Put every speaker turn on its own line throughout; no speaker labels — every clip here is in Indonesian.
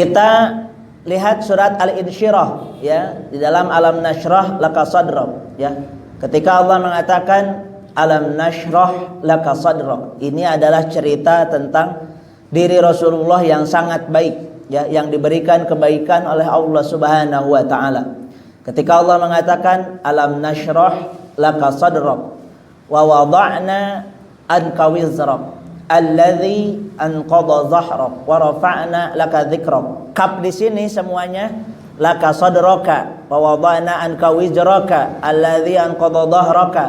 Kita lihat surat Al-Insyirah ya, di dalam Alam Nashrah Laka Sadrak ya. Ketika Allah mengatakan Alam Nashrah Laka Sadrak, ini adalah cerita tentang diri Rasulullah yang sangat baik ya, yang diberikan kebaikan oleh Allah Subhanahu wa taala. Ketika Allah mengatakan Alam Nashrah Laka Sadrak wa wada'na anka wizrak alladzi anqadha dhahrak wa rafa'na laka dzikrak. Kap di sini semuanya laka sadraka wa wada'na anka wizraka alladzi anqadha dhahraka.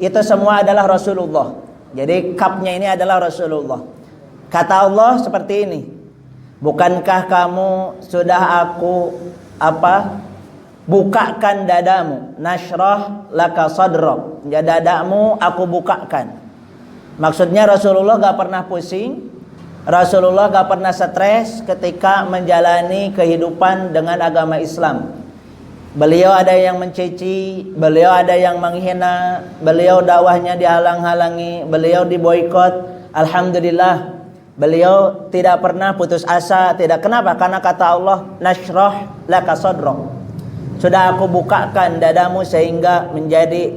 Itu semua adalah Rasulullah. Jadi kapnya ini adalah Rasulullah. Kata Allah seperti ini, bukankah kamu sudah aku bukakan dadamu, nashrah laka sadrak, ya dadamu aku bukakan. Maksudnya Rasulullah gak pernah pusing, Rasulullah gak pernah stres ketika menjalani kehidupan dengan agama Islam. Beliau ada yang mencaci, beliau ada yang menghina, beliau dakwahnya dihalang-halangi, beliau diboikot. Alhamdulillah, beliau tidak pernah putus asa. Tidak. Kenapa? Karena kata Allah, nashrah laka sadrak, sudah aku bukakan dadamu sehingga menjadi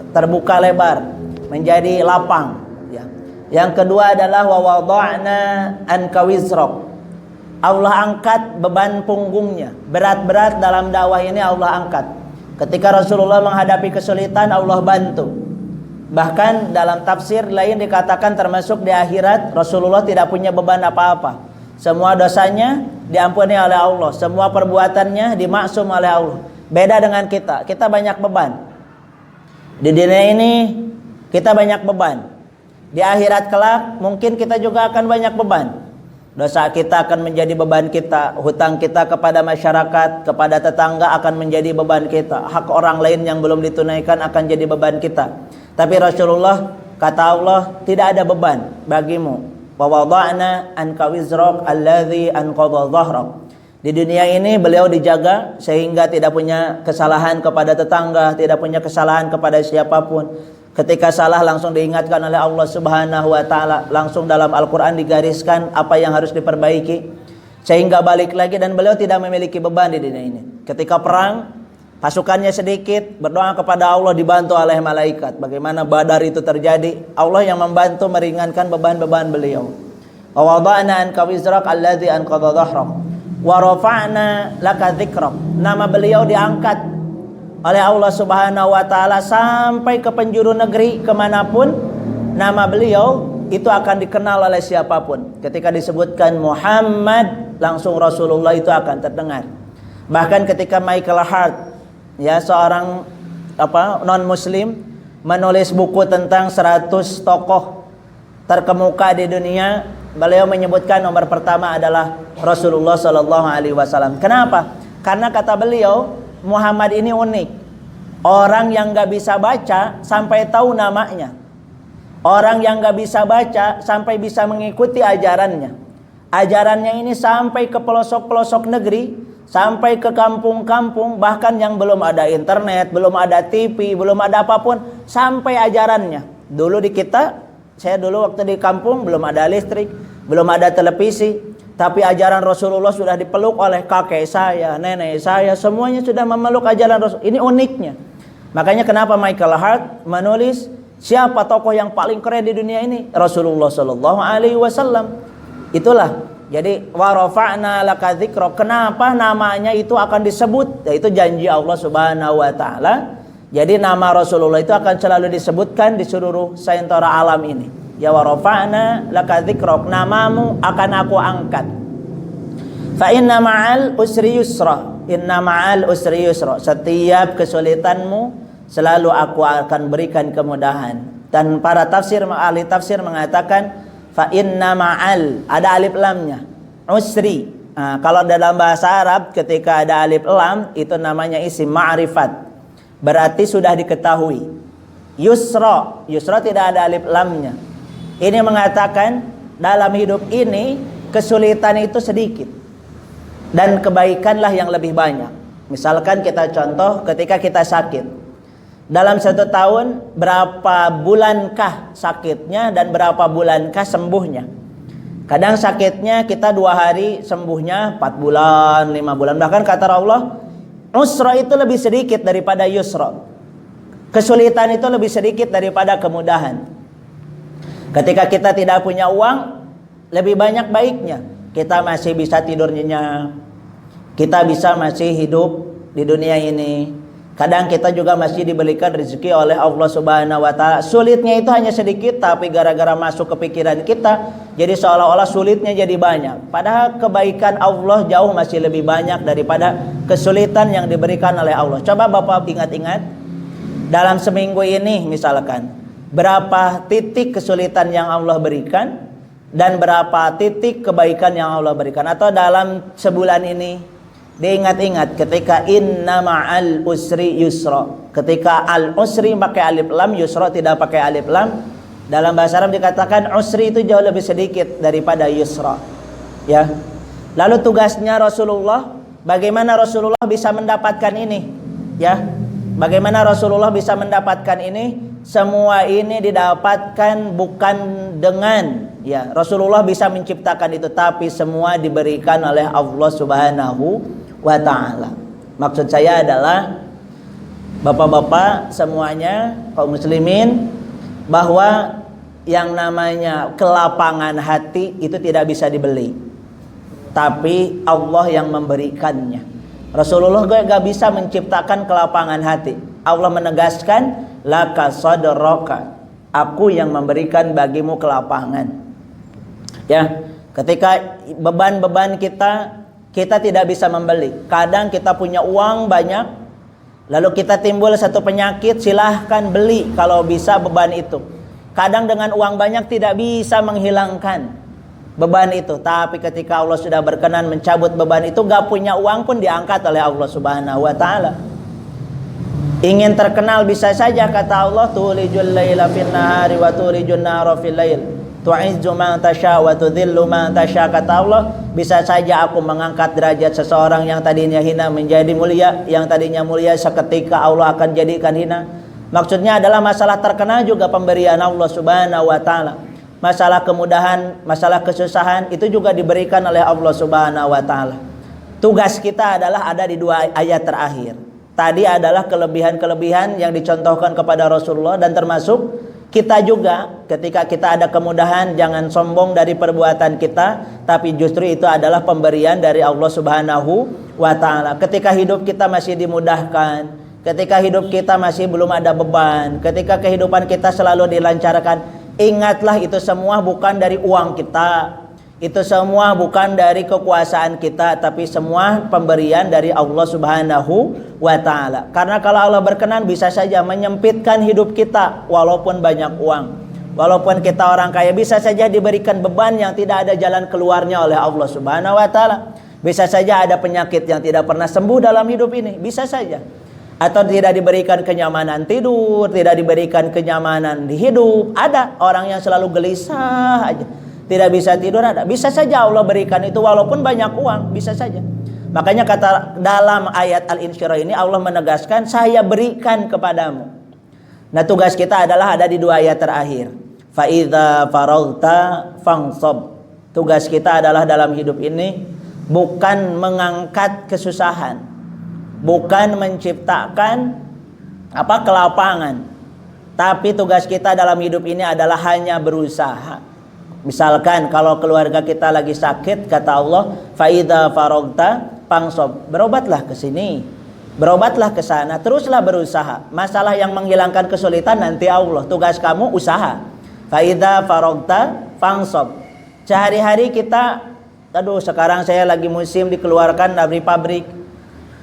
terbuka lebar, menjadi lapang ya. Yang kedua adalah wa wada'na anka wizrak, Allah angkat beban punggungnya. Berat-berat dalam dakwah ini Allah angkat. Ketika Rasulullah menghadapi kesulitan, Allah bantu. Bahkan dalam tafsir lain dikatakan termasuk di akhirat Rasulullah tidak punya beban apa-apa. Semua dosanya diampuni oleh Allah, semua perbuatannya dimaksum oleh Allah. Beda dengan kita, kita banyak beban. Di dunia ini kita banyak beban. Di akhirat kelak mungkin kita juga akan banyak beban. Dosa kita akan menjadi beban kita, hutang kita kepada masyarakat, kepada tetangga akan menjadi beban kita, hak orang lain yang belum ditunaikan akan jadi beban kita. Tapi Rasulullah, kata Allah, tidak ada beban bagimu. Wa wada'na anka wizrak alladzi anqadha dhahrak. Di dunia ini beliau dijaga sehingga tidak punya kesalahan kepada tetangga, tidak punya kesalahan kepada siapapun. Ketika salah langsung diingatkan oleh Allah Subhanahu wa taala, langsung dalam Al-Qur'an digariskan apa yang harus diperbaiki sehingga balik lagi, dan beliau tidak memiliki beban di dunia ini. Ketika perang, pasukannya sedikit, berdoa kepada Allah, dibantu oleh malaikat. Bagaimana Badar itu terjadi, Allah yang membantu meringankan beban-beban beliau. Wa wada'na anka wizrak alladzi anqadha dhahrak wa rafa'na laka dzikrak. Nama beliau diangkat oleh Allah Subhanahu wa taala sampai ke penjuru negeri, kemanapun nama beliau itu akan dikenal oleh siapapun. Ketika disebutkan Muhammad, langsung Rasulullah itu akan terdengar. Bahkan ketika Michael Hart ya, seorang non muslim, menulis buku tentang 100 tokoh terkemuka di dunia, beliau menyebutkan nomor pertama adalah Rasulullah sallallahu alaihi wasallam. Kenapa? Karena kata beliau, Muhammad ini unik. Orang yang gak bisa baca sampai tahu namanya. Orang yang gak bisa baca sampai bisa mengikuti ajarannya. Ajarannya ini sampai ke pelosok-pelosok negeri, sampai ke kampung-kampung, bahkan yang belum ada internet, belum ada TV, belum ada apapun, sampai ajarannya. Dulu di kita, saya dulu waktu di kampung belum ada listrik, belum ada televisi. Tapi ajaran Rasulullah sudah dipeluk oleh kakek saya, nenek saya, semuanya sudah memeluk ajaran Rasul. Ini uniknya. Makanya kenapa Michael Hart menulis siapa tokoh yang paling keren di dunia ini? Rasulullah sallallahu alaihi wasallam. Itulah. Jadi wa rafa'na laka dzikrak. Kenapa namanya itu akan disebut? Yaitu janji Allah Subhanahu wa taala. Jadi nama Rasulullah itu akan selalu disebutkan di seluruh seantero alam ini. Ya wa rafa'na laka dzikrak, namamu akan aku angkat. Fa inna ma'al usri yusra, inna ma'al usri yusra. Setiap kesulitanmu selalu aku akan berikan kemudahan. Dan para ahli tafsir mengatakan fa inna ma'al, ada alif lamnya, usri. Nah, kalau dalam bahasa Arab ketika ada alif lam itu namanya isim ma'rifat, berarti sudah diketahui. Yusra, yusra tidak ada alif lamnya. Ini mengatakan dalam hidup ini kesulitan itu sedikit dan kebaikanlah yang lebih banyak. Misalkan kita contoh ketika kita sakit, dalam 1 tahun berapa bulankah sakitnya dan berapa bulankah sembuhnya? Kadang sakitnya kita 2 hari, sembuhnya 4 bulan, 5 bulan. Bahkan kata Allah, usra itu lebih sedikit daripada yusra. Kesulitan itu lebih sedikit daripada kemudahan. Ketika kita tidak punya uang, lebih banyak baiknya. Kita masih bisa tidur nyenyak. Kita bisa masih hidup di dunia ini. Kadang kita juga masih diberikan rezeki oleh Allah Subhanahu wa taala. Sulitnya itu hanya sedikit, tapi gara-gara masuk ke pikiran kita, jadi seolah-olah sulitnya jadi banyak. Padahal kebaikan Allah jauh masih lebih banyak daripada kesulitan yang diberikan oleh Allah. Coba Bapak ingat-ingat, dalam seminggu ini misalkan, berapa titik kesulitan yang Allah berikan dan berapa titik kebaikan yang Allah berikan. Atau dalam sebulan ini, diingat-ingat ketika inna ma'al usri yusra. Ketika al usri pakai alif lam, yusra tidak pakai alif lam. Dalam bahasa Arab dikatakan usri itu jauh lebih sedikit daripada yusra. Ya. Lalu tugasnya Rasulullah, bagaimana Rasulullah bisa mendapatkan ini? Ya. Bagaimana Rasulullah bisa mendapatkan ini? Semua ini didapatkan bukan dengan Rasulullah bisa menciptakan itu, tapi semua diberikan oleh Allah Subhanahu wa ta'ala. Maksud saya adalah bapak-bapak semuanya, kaum muslimin, bahwa yang namanya kelapangan hati itu tidak bisa dibeli, tapi Allah yang memberikannya. Rasulullah gak bisa menciptakan kelapangan hati. Allah menegaskan, laka sadraka, aku yang memberikan bagimu kelapangan. Ya, ketika beban-beban kita tidak bisa membeli. Kadang kita punya uang banyak, lalu kita timbul satu penyakit, silahkan beli kalau bisa beban itu. Kadang dengan uang banyak tidak bisa menghilangkan beban itu. Tapi ketika Allah sudah berkenan mencabut beban itu, gak punya uang pun diangkat oleh Allah Subhanahu wa ta'ala. Ingin terkenal bisa saja, kata Allah, tulijul laila fin nahari wa tulijun nahara fil lail, tu'izzu man tasya wa tudhillu man tasya. Kata Allah, bisa saja aku mengangkat derajat seseorang yang tadinya hina menjadi mulia, yang tadinya mulia seketika Allah akan jadikan hina. Maksudnya adalah masalah terkenal juga pemberian Allah Subhanahu wa ta'ala. Masalah kemudahan, masalah kesusahan itu juga diberikan oleh Allah Subhanahu wa ta'ala. Tugas kita adalah ada di 2 ayat terakhir. Tadi adalah kelebihan-kelebihan yang dicontohkan kepada Rasulullah, dan termasuk kita juga ketika kita ada kemudahan, jangan sombong dari perbuatan kita, tapi justru itu adalah pemberian dari Allah Subhanahu wa ta'ala. Ketika hidup kita masih dimudahkan, ketika hidup kita masih belum ada beban, ketika kehidupan kita selalu dilancarkan, ingatlah itu semua bukan dari uang kita, itu semua bukan dari kekuasaan kita, tapi semua pemberian dari Allah Subhanahu wa ta'ala. Karena kalau Allah berkenan bisa saja menyempitkan hidup kita walaupun banyak uang. Walaupun kita orang kaya, bisa saja diberikan beban yang tidak ada jalan keluarnya oleh Allah Subhanahu wa ta'ala. Bisa saja ada penyakit yang tidak pernah sembuh dalam hidup ini, bisa saja. Atau tidak diberikan kenyamanan tidur, tidak diberikan kenyamanan di hidup. Ada orang yang selalu gelisah aja, tidak bisa tidur, ada. Bisa saja Allah berikan itu walaupun banyak uang, bisa saja. Makanya kata dalam ayat Al-Insyirah ini Allah menegaskan, saya berikan kepadamu. Nah, tugas kita adalah ada di 2 ayat terakhir. Fa idza faraghta fansab. Tugas kita adalah dalam hidup ini bukan mengangkat kesusahan, bukan menciptakan kelapangan, tapi tugas kita dalam hidup ini adalah hanya berusaha. Misalkan kalau keluarga kita lagi sakit, kata Allah, fa idza faraghta fansab, berobatlah ke sini, berobatlah ke sana, teruslah berusaha. Masalah yang menghilangkan kesulitan nanti Allah, tugas kamu usaha. Fa idza faraghta fansab. Sehari-hari kita, sekarang saya lagi musim dikeluarkan dari pabrik,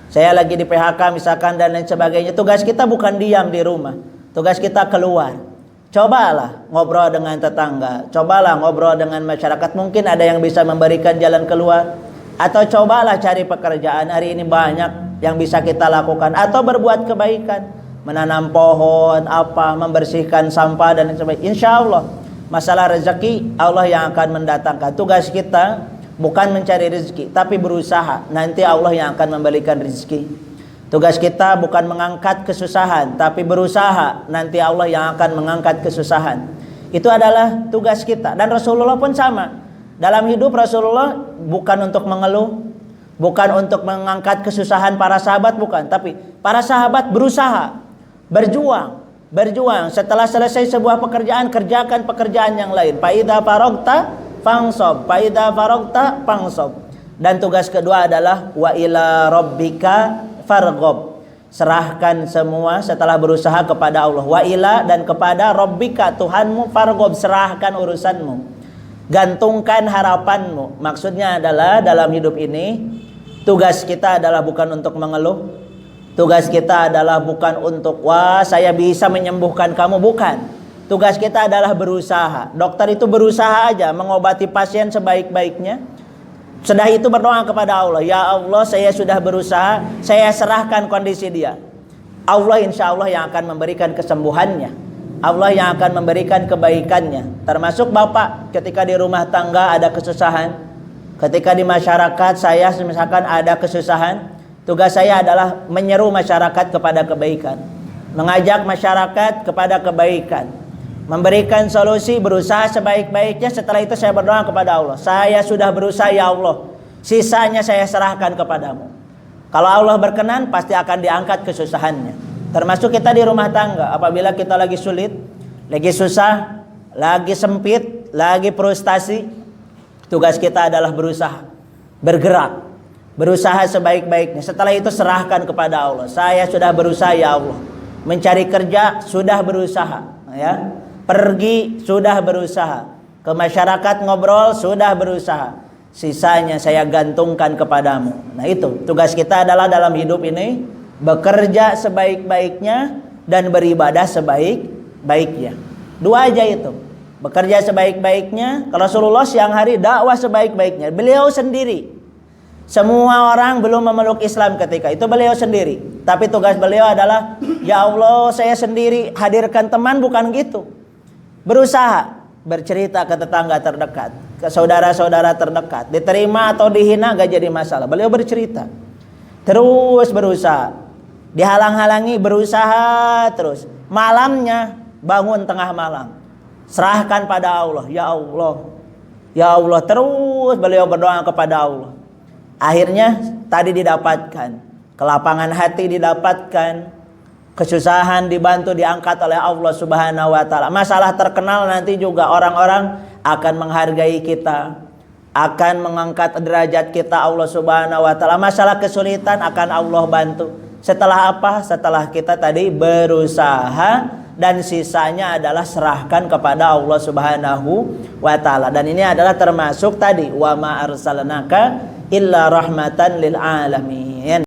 saya lagi di PHK misalkan dan lain sebagainya. Tugas kita bukan diam di rumah, tugas kita keluar. Cobalah ngobrol dengan tetangga, cobalah ngobrol dengan masyarakat, mungkin ada yang bisa memberikan jalan keluar. Atau cobalah cari pekerjaan, hari ini banyak yang bisa kita lakukan. Atau berbuat kebaikan, menanam pohon, membersihkan sampah dan lain sebagainya. Insya Allah masalah rezeki Allah yang akan mendatangkan. Tugas kita bukan mencari rezeki, tapi berusaha, nanti Allah yang akan memberikan rezeki. Tugas kita bukan mengangkat kesusahan, tapi berusaha, nanti Allah yang akan mengangkat kesusahan. Itu adalah tugas kita. Dan Rasulullah pun sama. Dalam hidup Rasulullah bukan untuk mengeluh, bukan untuk mengangkat kesusahan para sahabat, bukan. Tapi para sahabat berusaha, berjuang. Setelah selesai sebuah pekerjaan, kerjakan pekerjaan yang lain. Faidza faragta fangsob, faidza faragta fangsob. Dan tugas kedua adalah wa ila rabbika farghob. Serahkan semua setelah berusaha kepada Allah. Wa ila, dan kepada rabbika Tuhanmu, farghob, serahkan urusanmu. Gantungkan harapanmu. Maksudnya adalah dalam hidup ini tugas kita adalah bukan untuk mengeluh. Tugas kita adalah bukan untuk wah saya bisa menyembuhkan kamu, bukan. Tugas kita adalah berusaha. Dokter itu berusaha aja mengobati pasien sebaik-baiknya. Setelah itu berdoa kepada Allah, ya Allah saya sudah berusaha, saya serahkan kondisi dia. Allah insya Allah yang akan memberikan kesembuhannya. Allah yang akan memberikan kebaikannya. Termasuk bapak ketika di rumah tangga ada kesusahan, ketika di masyarakat saya misalkan ada kesusahan, tugas saya adalah menyeru masyarakat kepada kebaikan, mengajak masyarakat kepada kebaikan, memberikan solusi, berusaha sebaik-baiknya. Setelah itu saya berdoa kepada Allah, saya sudah berusaha ya Allah, sisanya saya serahkan kepadamu. Kalau Allah berkenan pasti akan diangkat kesusahannya. Termasuk kita di rumah tangga, apabila kita lagi sulit, lagi susah, lagi sempit, lagi frustasi, tugas kita adalah berusaha, bergerak, berusaha sebaik-baiknya. Setelah itu serahkan kepada Allah. Saya sudah berusaha ya Allah. Mencari kerja sudah berusaha, ya. Pergi sudah berusaha. Ke masyarakat ngobrol sudah berusaha. Sisanya saya gantungkan kepadamu. Nah itu tugas kita adalah dalam hidup ini bekerja sebaik-baiknya dan beribadah sebaik-baiknya. Dua aja itu. Bekerja sebaik-baiknya. Rasulullah siang hari dakwah sebaik-baiknya. Beliau sendiri. Semua orang belum memeluk Islam ketika itu, beliau sendiri. Tapi tugas beliau adalah, ya Allah saya sendiri, hadirkan teman, bukan gitu. Berusaha bercerita ke tetangga terdekat, ke saudara-saudara terdekat. Diterima atau dihina gak jadi masalah. Beliau bercerita. Terus berusaha. Dihalang-halangi berusaha terus. Malamnya bangun tengah malam, serahkan pada Allah. Ya Allah, ya Allah, terus beliau berdoa kepada Allah. Akhirnya tadi didapatkan, kelapangan hati didapatkan, kesusahan dibantu, diangkat oleh Allah Subhanahu wa taala. Masalah terkenal nanti juga orang-orang akan menghargai kita, akan mengangkat derajat kita Allah Subhanahu wa taala. Masalah kesulitan akan Allah bantu. Setelah apa? Setelah kita tadi berusaha dan sisanya adalah serahkan kepada Allah Subhanahu wa taala. Dan ini adalah termasuk tadi wa ma arsalnaka illa rahmatan lil alamin.